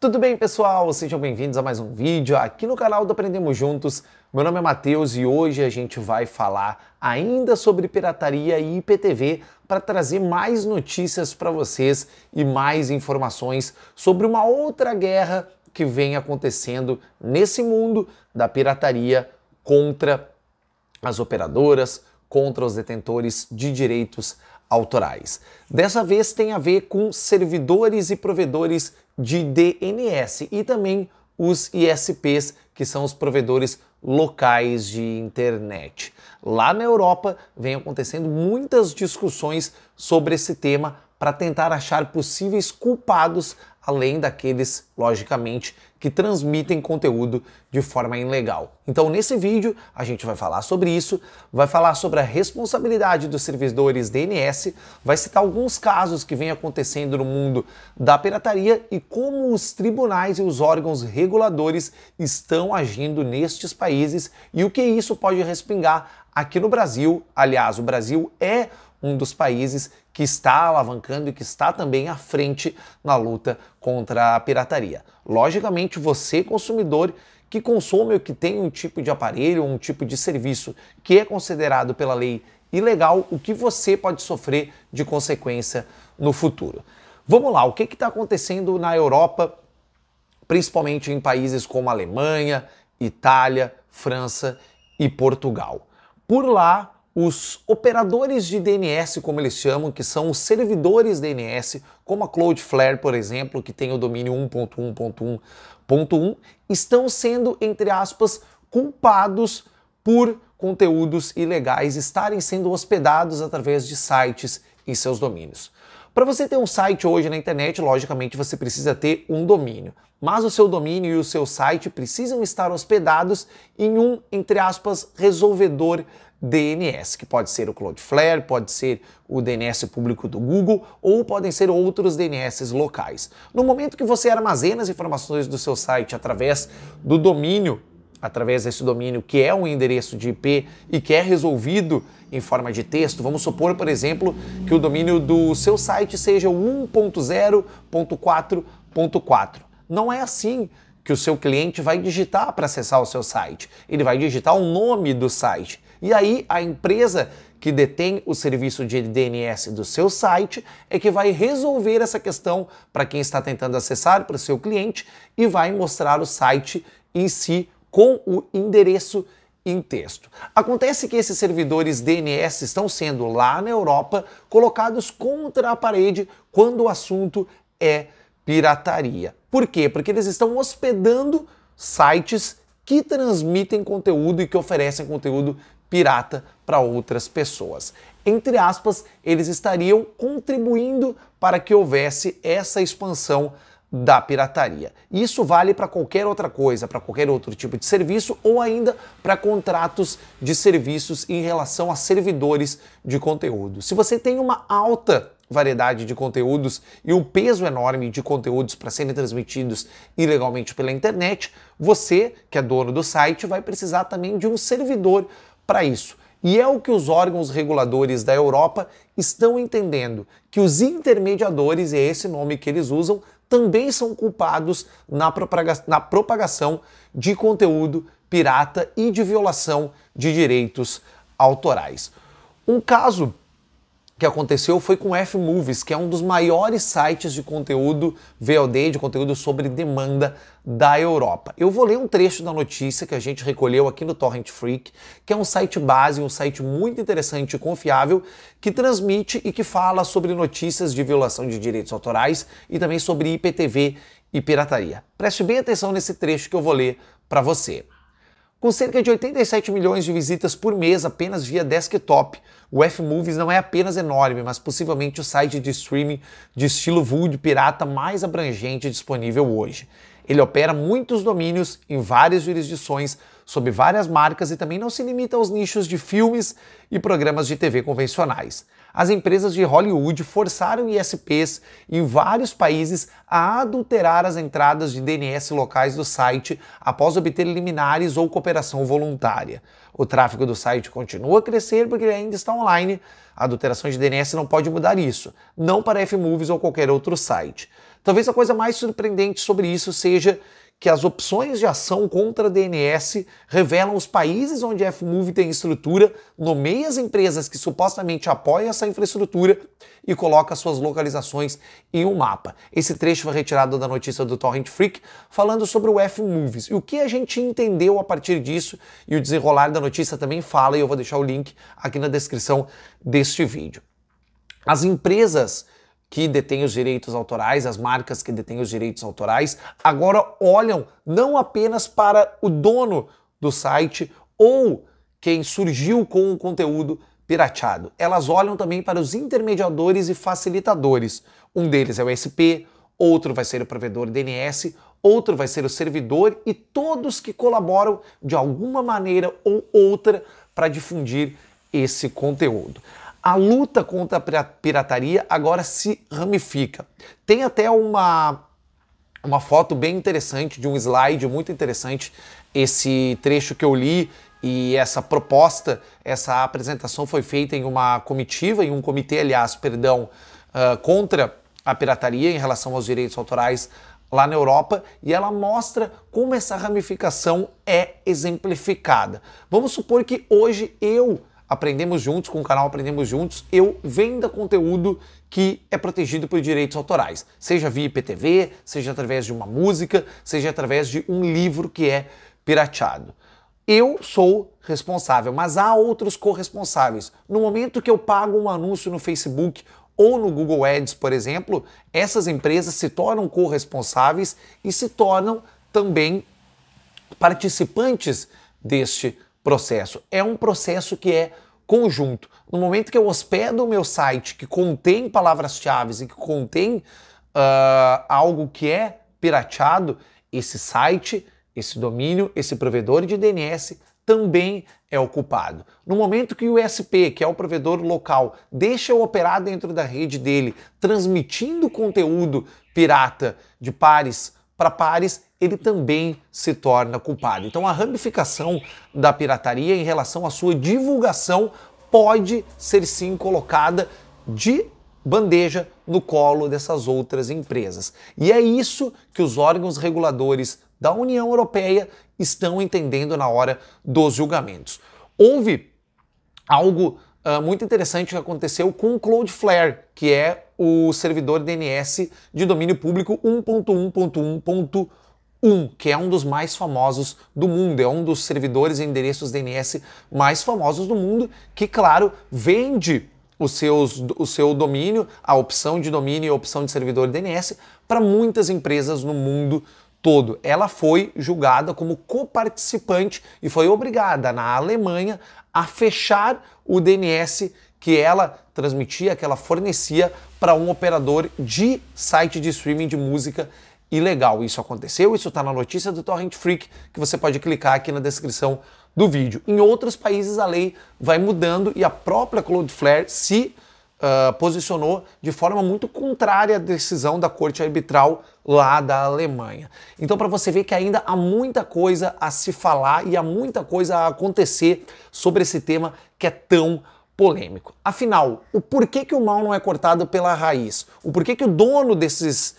Tudo bem, pessoal? Sejam bem-vindos a mais um vídeo aqui no canal do Aprendemos Juntos. Meu nome é Matheus e hoje a gente vai falar ainda sobre pirataria e IPTV para trazer mais notícias para vocês e mais informações sobre uma outra guerra que vem acontecendo nesse mundo da pirataria contra as operadoras, contra os detentores de direitos autorais. Dessa vez tem a ver com servidores e provedores de DNS e também os ISPs, que são os provedores locais de internet. Lá na Europa vem acontecendo muitas discussões sobre esse tema para tentar achar possíveis culpados, além daqueles, logicamente, que transmitem conteúdo de forma ilegal. Então, nesse vídeo, a gente vai falar sobre isso, vai falar sobre a responsabilidade dos servidores DNS, vai citar alguns casos que vêm acontecendo no mundo da pirataria e como os tribunais e os órgãos reguladores estão agindo nestes países e o que isso pode respingar aqui no Brasil. Aliás, o Brasil é um dos países que está alavancando e que está também à frente na luta contra a pirataria. Logicamente, você, consumidor, que consome ou que tem um tipo de aparelho, um tipo de serviço que é considerado pela lei ilegal, o que você pode sofrer de consequência no futuro. Vamos lá, o que está acontecendo na Europa, principalmente em países como Alemanha, Itália, França e Portugal. Por lá, os operadores de DNS, como eles chamam, que são os servidores DNS, como a Cloudflare, por exemplo, que tem o domínio 1.1.1.1, estão sendo, entre aspas, culpados por conteúdos ilegais estarem sendo hospedados através de sites em seus domínios. Para você ter um site hoje na internet, logicamente você precisa ter um domínio, mas o seu domínio e o seu site precisam estar hospedados em um, entre aspas, resolvedor DNS, que pode ser o Cloudflare, pode ser o DNS público do Google ou podem ser outros DNS locais. No momento que você armazena as informações do seu site através do domínio, através desse domínio que é um endereço de IP e que é resolvido em forma de texto, vamos supor, por exemplo, que o domínio do seu site seja o 1.0.4.4. Não é assim que o seu cliente vai digitar para acessar o seu site. Ele vai digitar o nome do site. E aí a empresa que detém o serviço de DNS do seu site é que vai resolver essa questão para quem está tentando acessar, para o seu cliente, e vai mostrar o site em si com o endereço em texto. Acontece que esses servidores DNS estão sendo, lá na Europa, colocados contra a parede quando o assunto é pirataria. Por quê? Porque eles estão hospedando sites que transmitem conteúdo e que oferecem conteúdo pirata para outras pessoas. Entre aspas, eles estariam contribuindo para que houvesse essa expansão da pirataria. Isso vale para qualquer outra coisa, para qualquer outro tipo de serviço ou ainda para contratos de serviços em relação a servidores de conteúdo. Se você tem uma alta variedade de conteúdos e um peso enorme de conteúdos para serem transmitidos ilegalmente pela internet, você, que é dono do site, vai precisar também de um servidor para isso. E é o que os órgãos reguladores da Europa estão entendendo, que os intermediadores, e é esse nome que eles usam, também são culpados na propagação de conteúdo pirata e de violação de direitos autorais. Um caso que aconteceu foi com o F-Movies, que é um dos maiores sites de conteúdo VOD, de conteúdo sobre demanda da Europa. Eu vou ler um trecho da notícia que a gente recolheu aqui no Torrent Freak, que é um site base, um site muito interessante e confiável, que transmite e que fala sobre notícias de violação de direitos autorais e também sobre IPTV e pirataria. Preste bem atenção nesse trecho que eu vou ler para você. Com cerca de 87 milhões de visitas por mês apenas via desktop, o F-Movies não é apenas enorme, mas possivelmente o site de streaming de estilo VOD pirata mais abrangente disponível hoje. Ele opera muitos domínios em várias jurisdições, sobre várias marcas e também não se limita aos nichos de filmes e programas de TV convencionais. As empresas de Hollywood forçaram ISPs em vários países a adulterar as entradas de DNS locais do site após obter liminares ou cooperação voluntária. O tráfego do site continua a crescer porque ele ainda está online. A adulteração de DNS não pode mudar isso, não para Fmovies ou qualquer outro site. Talvez a coisa mais surpreendente sobre isso seja que as opções de ação contra DNS revelam os países onde a Fmovie tem estrutura, nomeia as empresas que supostamente apoiam essa infraestrutura e coloca suas localizações em um mapa. Esse trecho foi retirado da notícia do Torrent Freak, falando sobre o Fmovies. E o que a gente entendeu a partir disso, e o desenrolar da notícia também fala, e eu vou deixar o link aqui na descrição deste vídeo. As empresas que detêm os direitos autorais, as marcas que detêm os direitos autorais, agora olham não apenas para o dono do site ou quem surgiu com o conteúdo pirateado. Elas olham também para os intermediadores e facilitadores. Um deles é o SP, outro vai ser o provedor DNS, outro vai ser o servidor e todos que colaboram de alguma maneira ou outra para difundir esse conteúdo. A luta contra a pirataria agora se ramifica. Tem até uma foto bem interessante, de um slide muito interessante, esse trecho que eu li, e essa proposta, essa apresentação foi feita em uma comitiva, em um comitê, aliás, perdão, contra a pirataria em relação aos direitos autorais lá na Europa, e ela mostra como essa ramificação é exemplificada. Vamos supor que hoje Aprendemos Juntos, com o canal Aprendemos Juntos, eu venda conteúdo que é protegido por direitos autorais, seja via IPTV, seja através de uma música, seja através de um livro que é pirateado. Eu sou responsável, mas há outros corresponsáveis. No momento que eu pago um anúncio no Facebook ou no Google Ads, por exemplo, essas empresas se tornam corresponsáveis e se tornam também participantes deste processo. É um processo que é conjunto. No momento que eu hospedo o meu site que contém palavras-chave e que contém algo que é pirateado, esse site, esse domínio, esse provedor de DNS também é o culpado. No momento que o ISP, que é o provedor local, deixa eu operar dentro da rede dele, transmitindo conteúdo pirata de pares para pares, ele também se torna culpado. Então a ramificação da pirataria em relação à sua divulgação pode ser sim colocada de bandeja no colo dessas outras empresas. E é isso que os órgãos reguladores da União Europeia estão entendendo na hora dos julgamentos. Houve algo muito interessante que aconteceu com o Cloudflare, que é o servidor DNS de domínio público 1.1.1.1, que é um dos mais famosos do mundo, é um dos servidores e endereços DNS mais famosos do mundo, que, claro, vende o seu domínio, a opção de domínio e a opção de servidor DNS para muitas empresas no mundo todo. Ela foi julgada como coparticipante e foi obrigada, na Alemanha, a fechar o DNS que ela transmitia, que ela fornecia para um operador de site de streaming de música ilegal. Isso aconteceu, isso está na notícia do Torrent Freak, que você pode clicar aqui na descrição do vídeo. Em outros países a lei vai mudando e a própria Cloudflare se posicionou de forma muito contrária à decisão da Corte Arbitral lá da Alemanha. Então, para você ver que ainda há muita coisa a se falar e há muita coisa a acontecer sobre esse tema que é tão polêmico. Afinal, o porquê que o mal não é cortado pela raiz? O porquê que o dono desses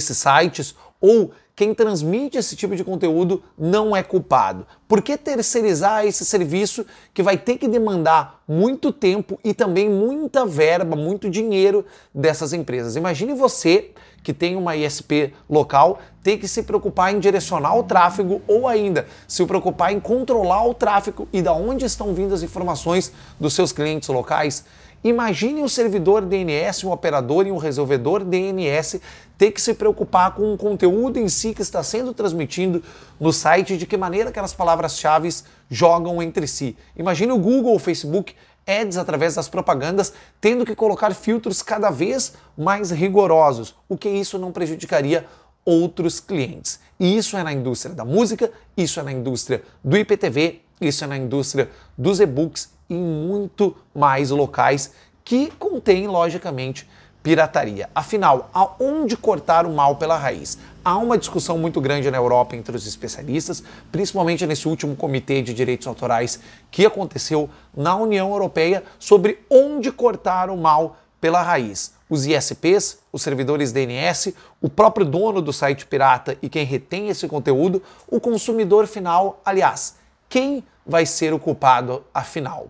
sites ou quem transmite esse tipo de conteúdo não é culpado? Por que terceirizar esse serviço que vai ter que demandar muito tempo e também muita verba, muito dinheiro dessas empresas? Imagine você que tem uma ISP local ter que se preocupar em direcionar o tráfego ou ainda se preocupar em controlar o tráfego e de onde estão vindo as informações dos seus clientes locais. Imagine um servidor DNS, um operador e um resolvedor DNS ter que se preocupar com o conteúdo em si que está sendo transmitido no site, de que maneira aquelas palavras-chave jogam entre si. Imagine o Google, o Facebook, Ads através das propagandas, tendo que colocar filtros cada vez mais rigorosos, o que isso não prejudicaria outros clientes. E isso é na indústria da música, isso é na indústria do IPTV, isso é na indústria dos e-books e em muito mais locais que contém, logicamente, pirataria. Afinal, aonde cortar o mal pela raiz? Há uma discussão muito grande na Europa entre os especialistas, principalmente nesse último comitê de direitos autorais que aconteceu na União Europeia, sobre onde cortar o mal pela raiz. Os ISPs, os servidores DNS, o próprio dono do site pirata e quem retém esse conteúdo, o consumidor final, aliás, quem vai ser o culpado afinal?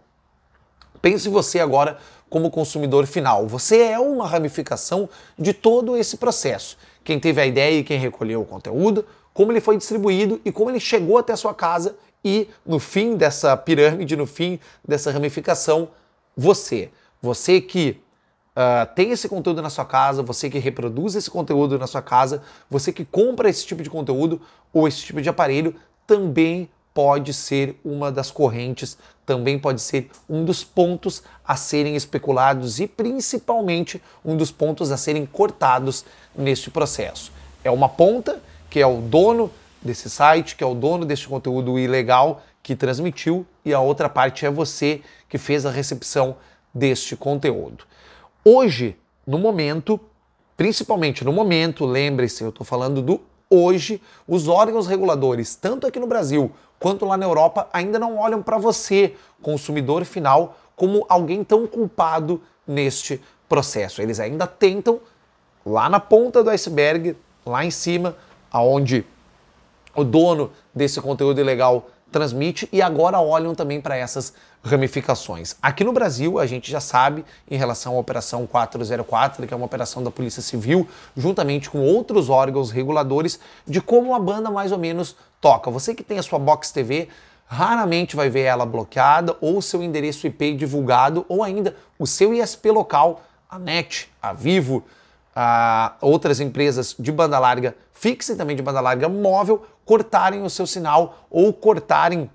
Pense você agora como consumidor final. Você é uma ramificação de todo esse processo. Quem teve a ideia e quem recolheu o conteúdo, como ele foi distribuído e como ele chegou até a sua casa e no fim dessa pirâmide, no fim dessa ramificação, você. Você que tem esse conteúdo na sua casa, você que reproduz esse conteúdo na sua casa, você que compra esse tipo de conteúdo ou esse tipo de aparelho, também pode ser uma das correntes, também pode ser um dos pontos a serem especulados e principalmente um dos pontos a serem cortados neste processo. É uma ponta que é o dono desse site, que é o dono deste conteúdo ilegal que transmitiu, e a outra parte é você que fez a recepção deste conteúdo. Hoje, no momento, principalmente no momento, lembre-se, eu estou falando do hoje, os órgãos reguladores, tanto aqui no Brasil quanto lá na Europa, ainda não olham para você, consumidor final, como alguém tão culpado neste processo. Eles ainda tentam, lá na ponta do iceberg, lá em cima, aonde o dono desse conteúdo ilegal transmite, e agora olham também para essas ramificações. Aqui no Brasil, a gente já sabe, em relação à Operação 404, que é uma operação da Polícia Civil, juntamente com outros órgãos reguladores, de como a banda mais ou menos toca. Você que tem a sua Box TV, raramente vai ver ela bloqueada, ou seu endereço IP divulgado, ou ainda o seu ISP local, a NET, a Vivo, a outras empresas de banda larga fixa e também de banda larga móvel, cortarem o seu sinal ou cortarem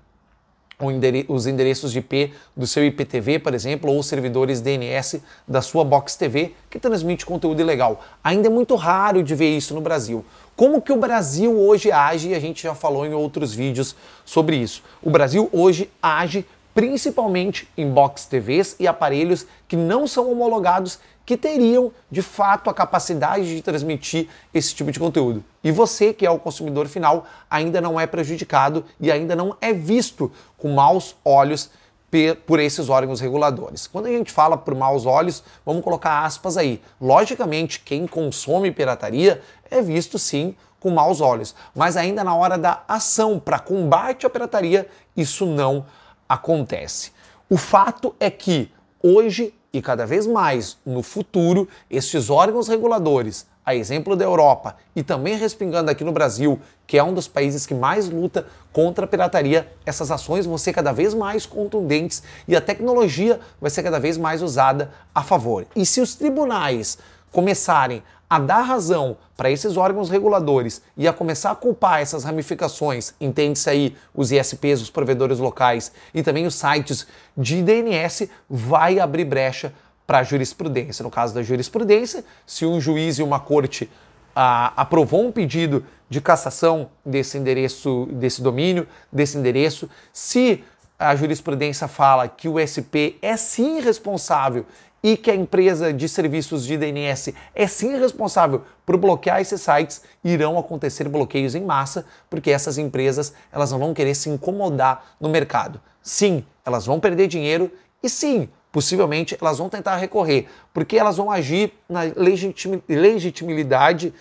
os endereços de IP do seu IPTV, por exemplo, ou servidores DNS da sua Box TV que transmite conteúdo ilegal. Ainda é muito raro de ver isso no Brasil. Como que o Brasil hoje age? E a gente já falou em outros vídeos sobre isso. O Brasil hoje age principalmente em Box TVs e aparelhos que não são homologados, que teriam, de fato, a capacidade de transmitir esse tipo de conteúdo. E você, que é o consumidor final, ainda não é prejudicado e ainda não é visto com maus olhos por esses órgãos reguladores. Quando a gente fala por maus olhos, vamos colocar aspas aí. Logicamente, quem consome pirataria é visto, sim, com maus olhos. Mas ainda na hora da ação para combate à pirataria, isso não acontece. O fato é que hoje e cada vez mais no futuro, estes órgãos reguladores, a exemplo da Europa e também respingando aqui no Brasil, que é um dos países que mais luta contra a pirataria, essas ações vão ser cada vez mais contundentes e a tecnologia vai ser cada vez mais usada a favor. E se os tribunais começarem a dar razão para esses órgãos reguladores e a começar a culpar essas ramificações, entende-se aí os ISPs, os provedores locais e também os sites de DNS, vai abrir brecha para a jurisprudência. No caso da jurisprudência, se um juiz e uma corte aprovou um pedido de cassação desse endereço, desse domínio, desse endereço, se a jurisprudência fala que o SP é sim responsável e que a empresa de serviços de DNS é sim responsável por bloquear esses sites, irão acontecer bloqueios em massa, porque essas empresas elas não vão querer se incomodar no mercado. Sim, elas vão perder dinheiro e sim, possivelmente elas vão tentar recorrer, porque elas vão agir na legitimidade,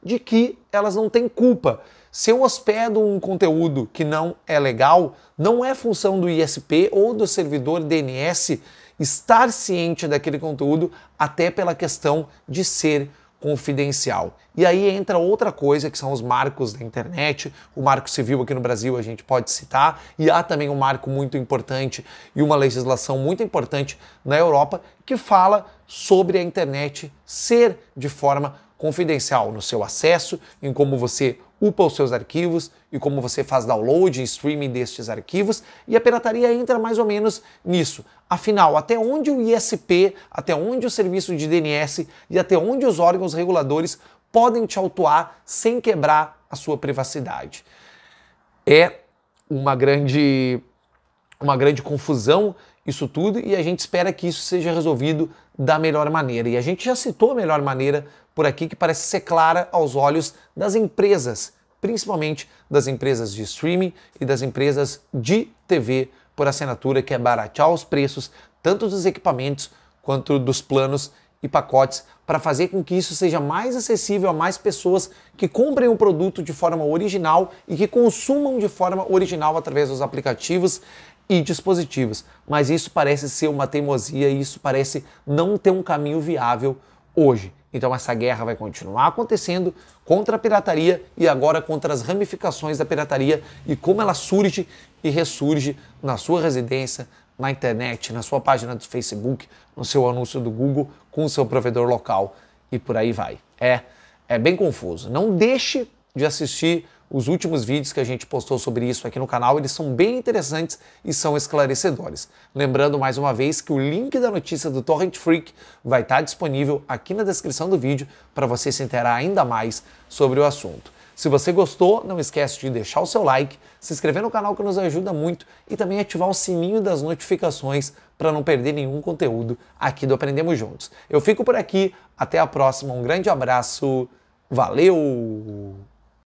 de que elas não têm culpa. Se eu hospedo um conteúdo que não é legal, não é função do ISP ou do servidor DNS estar ciente daquele conteúdo, até pela questão de ser confidencial. E aí entra outra coisa, que são os marcos da internet. O Marco Civil aqui no Brasil a gente pode citar, e há também um marco muito importante e uma legislação muito importante na Europa que fala sobre a internet ser de forma confidencial no seu acesso, em como você upa os seus arquivos e como você faz download e streaming destes arquivos, e a pirataria entra mais ou menos nisso. Afinal, até onde o ISP, até onde o serviço de DNS e até onde os órgãos reguladores podem te autuar sem quebrar a sua privacidade. É uma grande confusão isso tudo e a gente espera que isso seja resolvido da melhor maneira. E a gente já citou a melhor maneira por aqui, que parece ser clara aos olhos das empresas, principalmente das empresas de streaming e das empresas de TV por assinatura, que é baratear os preços, tanto dos equipamentos quanto dos planos e pacotes, para fazer com que isso seja mais acessível a mais pessoas que comprem o produto de forma original e que consumam de forma original através dos aplicativos e dispositivos. Mas isso parece ser uma teimosia e isso parece não ter um caminho viável hoje. Então essa guerra vai continuar acontecendo contra a pirataria e agora contra as ramificações da pirataria e como ela surge e ressurge na sua residência, na internet, na sua página do Facebook, no seu anúncio do Google, com o seu provedor local e por aí vai. É bem confuso. Não deixe de assistir os últimos vídeos que a gente postou sobre isso aqui no canal, eles são bem interessantes e são esclarecedores. Lembrando mais uma vez que o link da notícia do Torrent Freak vai estar disponível aqui na descrição do vídeo para você se inteirar ainda mais sobre o assunto. Se você gostou, não esquece de deixar o seu like, se inscrever no canal que nos ajuda muito e também ativar o sininho das notificações para não perder nenhum conteúdo aqui do Aprendemos Juntos. Eu fico por aqui, até a próxima, um grande abraço, valeu!